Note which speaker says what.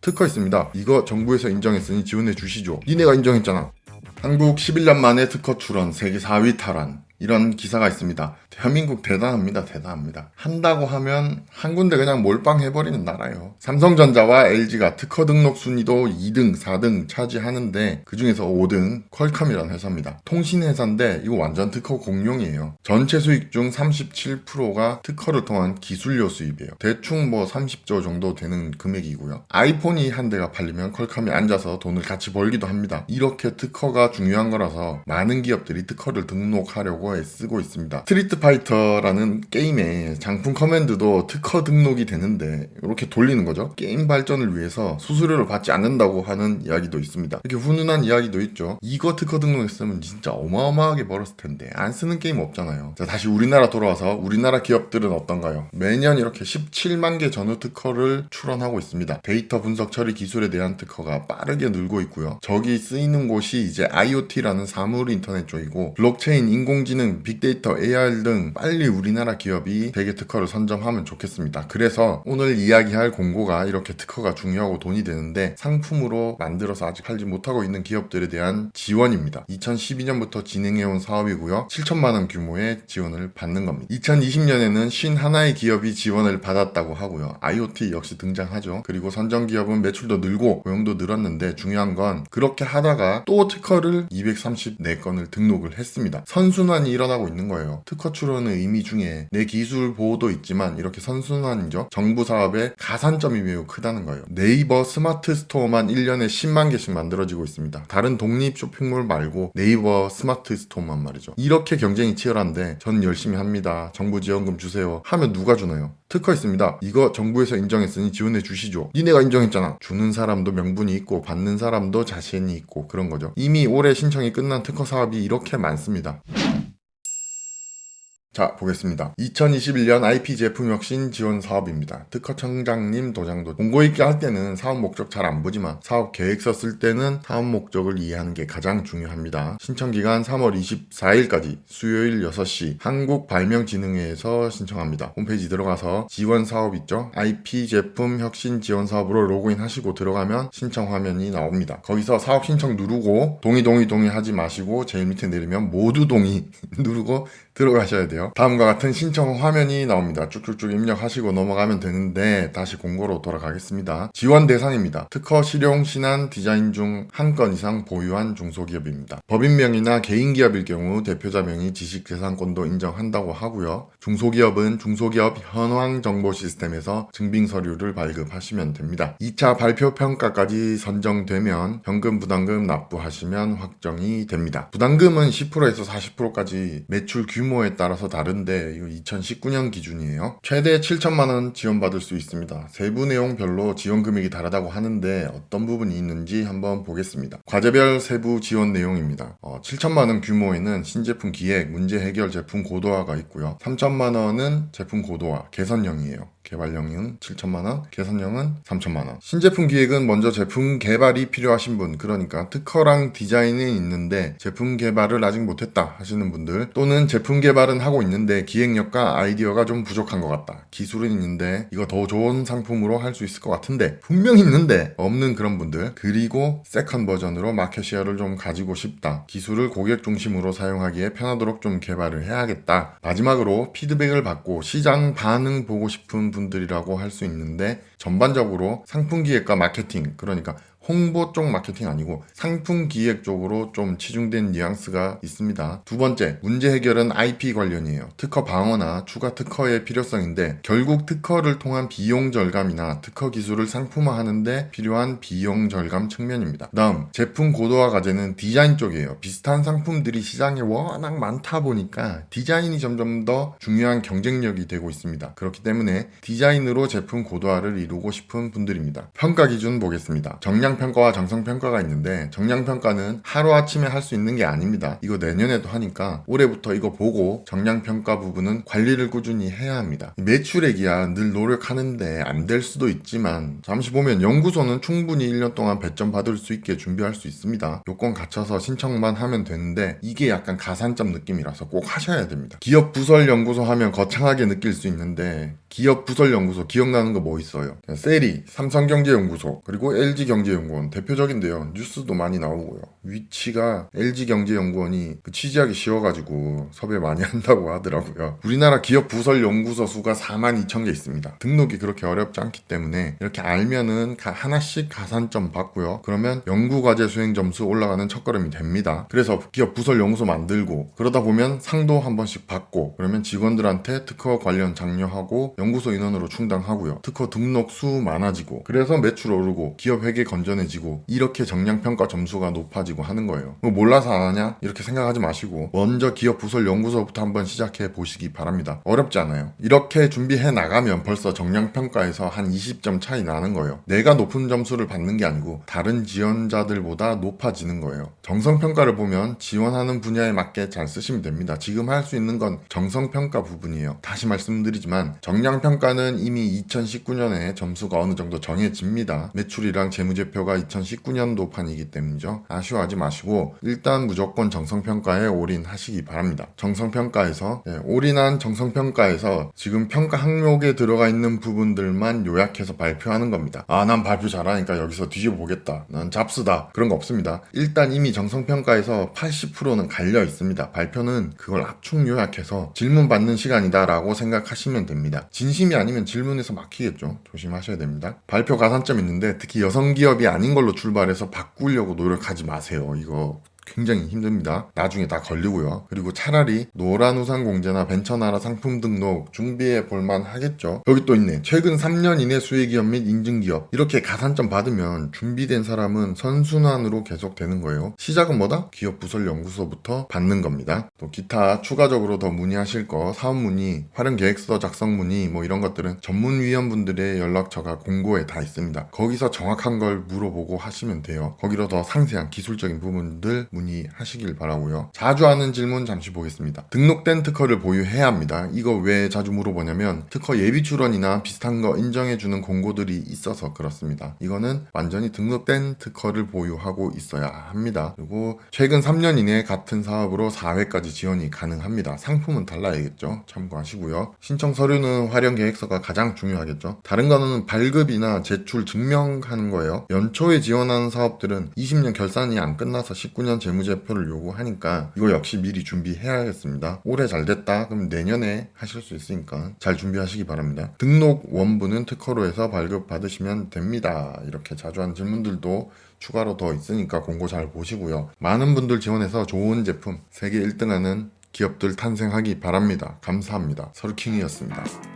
Speaker 1: 특허 있습니다. 이거 정부에서 인정했으니 지원해 주시죠. 니네가 인정했잖아. 한국 11년 만에 특허 출원, 세계 4위 탈환. 이런 기사가 있습니다. 대한민국 대단합니다. 대단합니다. 한다고 하면 한 군데 그냥 몰빵해버리는 나라예요. 삼성전자와 LG가 특허 등록 순위도 2등, 4등 차지하는데 그 중에서 5등 퀄컴이라는 회사입니다. 통신회사인데 이거 완전 특허 공룡이에요. 전체 수익 중 37%가 특허를 통한 기술료 수입이에요. 대충 뭐 30조 정도 되는 금액이고요. 아이폰이 한 대가 팔리면 퀄컴이 앉아서 돈을 같이 벌기도 합니다. 이렇게 특허가 중요한 거라서 많은 기업들이 특허를 등록하려고 쓰고 있습니다. 스트리트 파이터라는 게임의 장품 커맨드도 특허 등록이 되는데 이렇게 돌리는 거죠. 게임 발전을 위해서 수수료를 받지 않는다고 하는 이야기도 있습니다. 이렇게 훈훈한 이야기도 있죠. 이거 특허 등록했으면 진짜 어마어마하게 벌었을 텐데 안 쓰는 게임 없잖아요. 자, 다시 우리나라 돌아와서 우리나라 기업들은 어떤가요? 매년 이렇게 17만 개 전후 특허를 출원하고 있습니다. 데이터 분석 처리 기술에 대한 특허가 빠르게 늘고 있고요. 저기 쓰이는 곳이 이제 IoT라는 사물 인터넷 쪽이고 블록체인, 인공지능, 빅데이터, AR 등 빨리 우리나라 기업이 대개 특허를 선점하면 좋겠습니다. 그래서 오늘 이야기할 공고가 이렇게 특허가 중요하고 돈이 되는데 상품으로 만들어서 아직 팔지 못하고 있는 기업들에 대한 지원입니다. 2012년부터 진행해온 사업이고요. 7천만 원 규모의 지원을 받는 겁니다. 2020년에는 51의 기업이 지원을 받았다고 하고요. IoT 역시 등장하죠. 그리고 선정 기업은 매출도 늘고 고용도 늘었는데 중요한 건 그렇게 하다가 또 특허를 234건을 등록을 했습니다. 선순환이 일어나고 있는 거예요. 특허 출원의 의미 중에 내 기술 보호도 있지만 이렇게 선순환이죠. 정부 사업의 가산점이 매우 크다는 거예요. 네이버 스마트 스토어만 1년에 10만 개씩 만들어지고 있습니다. 다른 독립 쇼핑몰 말고 네이버 스마트 스토어만 말이죠. 이렇게 경쟁이 치열한데 전 열심히 합니다. 정부 지원금 주세요. 하면 누가 주나요? 특허 있습니다. 이거 정부에서 인정했으니 지원해 주시죠. 니네가 인정했잖아. 주는 사람도 명분이 있고 받는 사람도 자신이 있고 그런 거죠. 이미 올해 신청이 끝난 특허 사업이 이렇게 많습니다. 자, 보겠습니다. 2021년 IP 제품 혁신 지원 사업입니다. 특허청장님 도장도 공고 읽기 할 때는 사업 목적 잘 안 보지만 사업 계획서 쓸 때는 사업 목적을 이해하는 게 가장 중요합니다. 신청 기간 3월 24일까지 수요일 6시 한국발명진흥회에서 신청합니다. 홈페이지 들어가서 지원 사업 있죠? IP 제품 혁신 지원 사업으로 로그인 하시고 들어가면 신청 화면이 나옵니다. 거기서 사업 신청 누르고 동의 하지 마시고 제일 밑에 내리면 모두 동의 누르고 들어가셔야 돼요. 다음과 같은 신청 화면이 나옵니다. 쭉쭉쭉 입력하시고 넘어가면 되는데 다시 공고로 돌아가겠습니다. 지원 대상입니다. 특허 실용 신안 디자인 중 한 건 이상 보유한 중소기업입니다. 법인명의나 개인기업일 경우 대표자 명의 지식재산권도 인정한다고 하고요. 중소기업은 중소기업 현황정보 시스템에서 증빙서류를 발급하시면 됩니다. 2차 발표 평가까지 선정되면 현금 부담금 납부하시면 확정이 됩니다. 부담금은 10%에서 40%까지 매출 규모에 따라서 다른데 이거 2019년 기준이에요. 최대 7천만 원 지원받을 수 있습니다. 세부 내용별로 지원 금액이 다르다고 하는데 어떤 부분이 있는지 한번 보겠습니다. 과제별 세부 지원 내용입니다. 7천만 원 규모에는 신제품 기획, 문제 해결 제품 고도화가 있고요. 3천만 원은 제품 고도화, 개선형이에요. 개발형은 7천만원, 개선형은 3천만원. 신제품 기획은 먼저 제품 개발이 필요하신 분, 그러니까 특허랑 디자인이 있는데 제품 개발을 아직 못했다 하시는 분들, 또는 제품 개발은 하고 있는데 기획력과 아이디어가 좀 부족한 것 같다. 기술은 있는데 이거 더 좋은 상품으로 할 수 있을 것 같은데 분명히 있는데 없는 그런 분들, 그리고 세컨 버전으로 마켓 셰어를 좀 가지고 싶다. 기술을 고객 중심으로 사용하기에 편하도록 좀 개발을 해야겠다. 마지막으로 피드백을 받고 시장 반응 보고 싶은 분들이라고 할 수 있는데 전반적으로 상품 기획과 마케팅, 그러니까 홍보 쪽 마케팅 아니고 상품 기획 쪽으로 좀 치중된 뉘앙스가 있습니다. 두 번째, 문제 해결은 IP 관련이에요. 특허 방어나 추가 특허의 필요성인데 결국 특허를 통한 비용 절감이나 특허 기술을 상품화하는데 필요한 비용 절감 측면입니다. 다음, 제품 고도화 과제는 디자인 쪽이에요. 비슷한 상품들이 시장에 워낙 많다 보니까 디자인이 점점 더 중요한 경쟁력이 되고 있습니다. 그렇기 때문에 디자인으로 제품 고도화를 이루고 싶은 분들입니다. 평가 기준 보겠습니다. 정량평가와 정성평가가 있는데 정량평가는 하루아침에 할 수 있는 게 아닙니다. 이거 내년에도 하니까 올해부터 이거 보고 정량평가 부분은 관리를 꾸준히 해야 합니다. 매출액이야 늘 노력하는데 안 될 수도 있지만 잠시 보면 연구소는 충분히 1년 동안 배점 받을 수 있게 준비할 수 있습니다. 요건 갖춰서 신청만 하면 되는데 이게 약간 가산점 느낌이라서 꼭 하셔야 됩니다. 기업 부설 연구소 하면 거창하게 느낄 수 있는데 기업 부설연구소 기억나는 거 뭐 있어요? 세리, 삼성경제연구소, 그리고 LG경제연구원 대표적인데요. 뉴스도 많이 나오고요. 위치가 LG경제연구원이 취재하기 쉬워가지고 섭외 많이 한다고 하더라고요. 우리나라 기업 부설연구소 수가 42,000개 있습니다. 등록이 그렇게 어렵지 않기 때문에 이렇게 알면은 하나씩 가산점 받고요. 그러면 연구과제 수행 점수 올라가는 첫걸음이 됩니다. 그래서 기업 부설연구소 만들고 그러다 보면 상도 한 번씩 받고 그러면 직원들한테 특허 관련 장려하고 연구소 인원으로 충당하고요. 특허 등록 수 많아지고 그래서 매출 오르고 기업 회계 건전해지고 이렇게 정량평가 점수가 높아지고 하는 거예요. 뭐 몰라서 안 하냐? 이렇게 생각하지 마시고 먼저 기업 부설 연구소부터 한번 시작해 보시기 바랍니다. 어렵지 않아요. 이렇게 준비해 나가면 벌써 정량평가에서 한 20점 차이 나는 거예요. 내가 높은 점수를 받는 게 아니고 다른 지원자들보다 높아지는 거예요. 정성평가를 보면 지원하는 분야에 맞게 잘 쓰시면 됩니다. 지금 할 수 있는 건 정성평가 부분이에요. 다시 말씀드리지만 정량평가는 이미 2019년에 점수가 어느 정도 정해집니다. 매출이랑 재무제표가 2019년도 판이기 때문이죠. 아쉬워하지 마시고 일단 무조건 정성평가에 올인하시기 바랍니다. 정성평가에서 올인한 정성평가에서 지금 평가 항목에 들어가 있는 부분들만 요약해서 발표하는 겁니다. 난 발표 잘하니까 여기서 뒤집어 보겠다. 난 잡스다. 그런 거 없습니다. 일단 이미 정성평가에서 80%는 갈려 있습니다. 발표는 그걸 압축 요약해서 질문 받는 시간이다 라고 생각하시면 됩니다. 진심이 아니면 질문에서 막히겠죠. 조심하셔야 됩니다. 발표 가산점 있는데 특히 여성 기업이 아닌 걸로 출발해서 바꾸려고 노력하지 마세요. 이거 굉장히 힘듭니다. 나중에 다 걸리고요. 그리고 차라리 노란우산공제나 벤처나라 상품 등록 준비해 볼만 하겠죠. 여기 또 있네. 최근 3년 이내 수혜기업 및 인증기업 이렇게 가산점 받으면 준비된 사람은 선순환으로 계속 되는 거예요. 시작은 뭐다? 기업 부설 연구소부터 받는 겁니다. 또 기타 추가적으로 더 문의하실 거 사업 문의, 활용 계획서 작성 문의 뭐 이런 것들은 전문위원분들의 연락처가 공고에 다 있습니다. 거기서 정확한 걸 물어보고 하시면 돼요. 거기로 더 상세한 기술적인 부분들 문의하시길 바라고요. 자주 하는 질문 잠시 보겠습니다. 등록된 특허를 보유해야 합니다. 이거 왜 자주 물어보냐면 특허 예비 출원이나 비슷한 거 인정해주는 공고들이 있어서 그렇습니다. 이거는 완전히 등록된 특허를 보유하고 있어야 합니다. 그리고 최근 3년 이내 같은 사업으로 4회까지 지원이 가능합니다. 상품은 달라야겠죠. 참고하시고요. 신청 서류는 활용 계획서가 가장 중요하겠죠. 다른 거는 발급이나 제출 증명하는 거예요. 연초에 지원하는 사업들은 20년 결산이 안 끝나서 19년 재무제표를 요구하니까 이거 역시 미리 준비해야겠습니다. 올해 잘 됐다 그럼 내년에 하실 수 있으니까 잘 준비하시기 바랍니다. 등록 원부는 특허로 해서 발급 받으시면 됩니다. 이렇게 자주 하는 질문들도 추가로 더 있으니까 공고 잘 보시고요. 많은 분들 지원해서 좋은 제품 세계 1등하는 기업들 탄생하기 바랍니다. 감사합니다. 서르킹이었습니다.